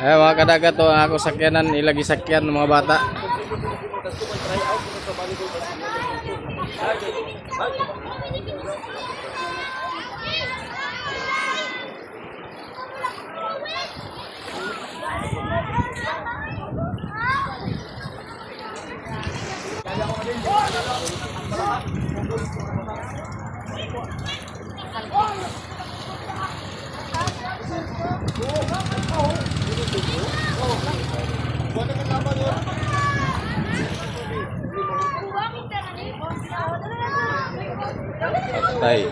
Mga kadagat to, ako sakyanan, ilagi sakyan ng mga bata. Tay.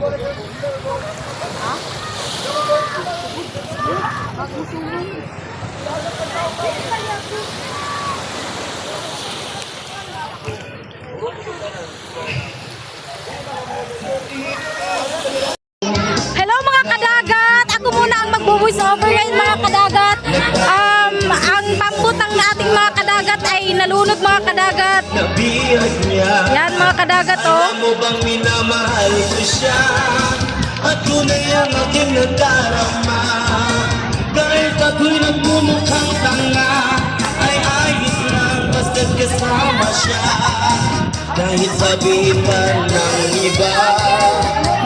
Hello mga kadagat! Ako muna ang magbo-voice over ngayon mga kadagat. Ang pambutang na ating mga kadagat ay nalunod mga kadagat. Yan mga kadagat oh. Alam mo bang minamahal ko siya? At tunay ang aking nadarama. Kahit ako'y nagmumukhang tanga, ay ayos lang basta't kasama siya. Kahit sabihin pa ng iba,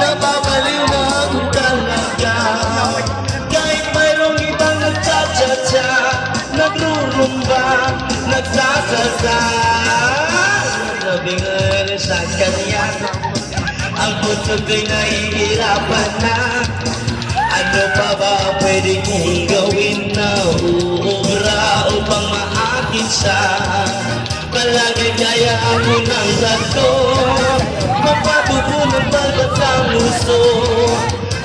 nababaliw na ako talaga. Kahit mayroong ibang nagtsatsa-tsa, nagrurumba, nagsasasa. Sabi nga sa kanya, ang puso ko'y nahihirapan na. Ano pa ba pwede kong gawin na uubra upang maakin siya? Palagay kaya ako ng rato, magpatubo ng balbat sa muso,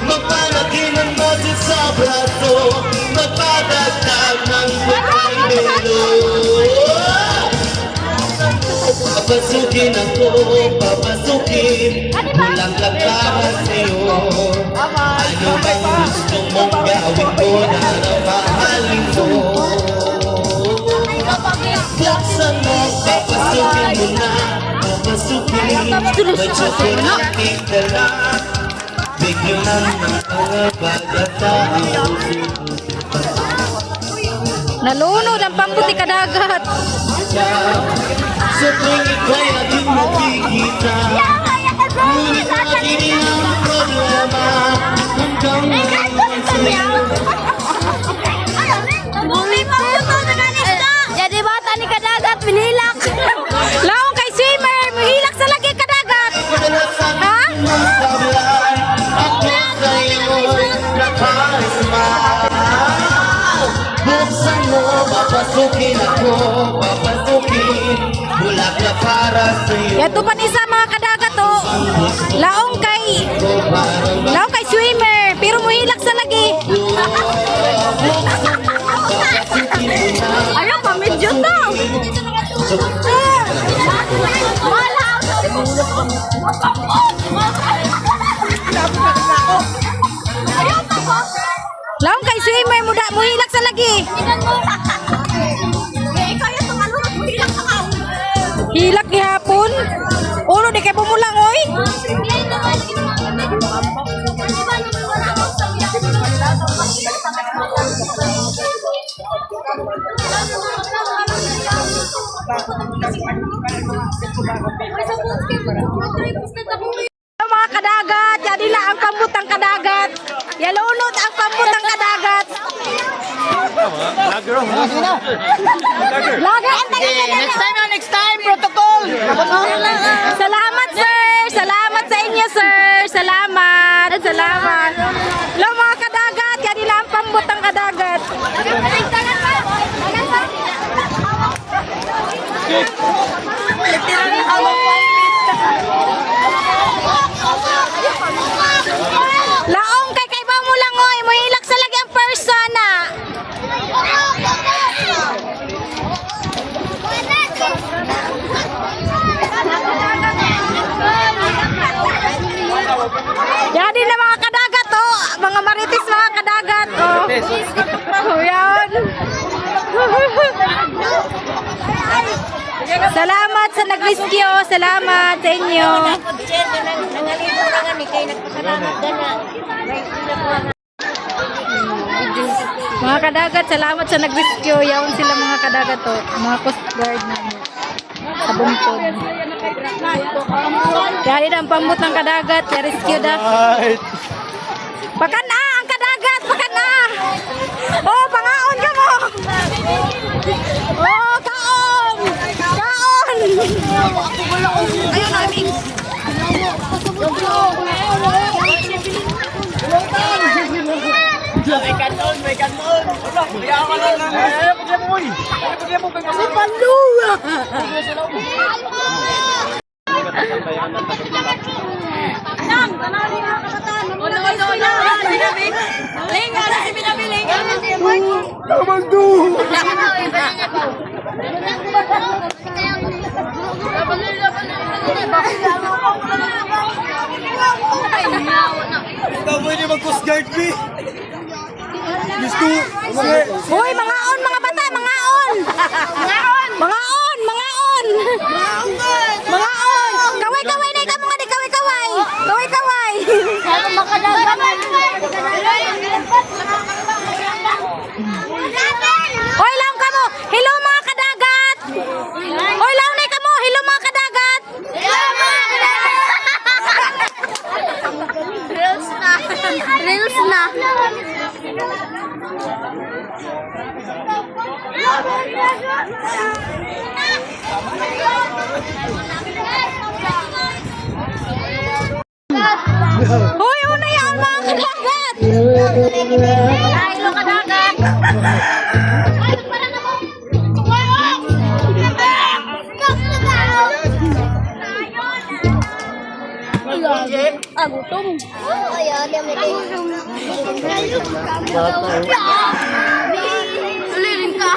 magpalaki ng boses sa braso, magpadagdag ng pagkainero. Papasukin ako, papasukin, bulaklak para sa'yo. Ano bang gusto mong gawin ko na mahalin mo? Buksan mo, papasukin mo na, papasukin. May chocolate dala, bigyan ng mga bagatao. Nalunod ang pambuti kadagat. Sa tuwing ika'y ating makikita, ngunit aking ang problema hanggang ngayon sa'yo. Jadi bata ni kadagat minilak. Laong kay swimmer, mahilak sa lagi kadagat. Ha? Masablay ako sa'yo'y nakaismile. Buksan mo, papasukin ako, papasukin, bulaklak para sa'yo. Yato pa ni sa mga kadagat oh. Laong kay swimmer, pero mahilak sa lagi. Ayaw pa medyo to. Laong kay swimmer muda muhilak sa lagi. Hilak gihapon. Ulo di kay bumulang oy. Mga kadagat, jadi na ang pambutang kadagat. Yalunod ang pambutang kadagat. Lager. Next time, protocol. Salamat, sir. Salamat sa inyo, sir. Salamat. Hello, mga kadagat, jadi na ang pambutang kadagat. Laong kay ba mo lang oy, mohilak sa lagi ang persona. Jadi na mga kadagat oh, mga maritis mga kadagat oh. Oh yan. Salamat sa nag-rescue, salamat sa inyo. Nangalito na nga ni kay nagpasalamat gana. Mga kadagat, salamat sa nag-rescue. Yaon sila mga kadagat to. Mga coast guard namin. Sa bungtod. Kaya rin ang pambot ng kadagat. Kaya rescue da. Pakan na ang kadagat. Pakan na. Oh, pangaon ka mo. Oh, kaon. Kaon. Ayun, aming. Ikaw pwede mag-coast guard me. Gusto. Hoy, mangaon mga bata, mangaon. Mangaon. Mangaon, mangaon. Mangaon. Kaway-kaway na ikaw mga di kaway-kaway. Kaway-kaway. Hoy, laom ka mo. Hello mga kadagat. Hoy, laom na ka mo. Hello mga kadagat. Reels na. Reels na. Hoy, una yan mga kadagat. Ay, lo kadagat. Ah, gutom. Liling ka.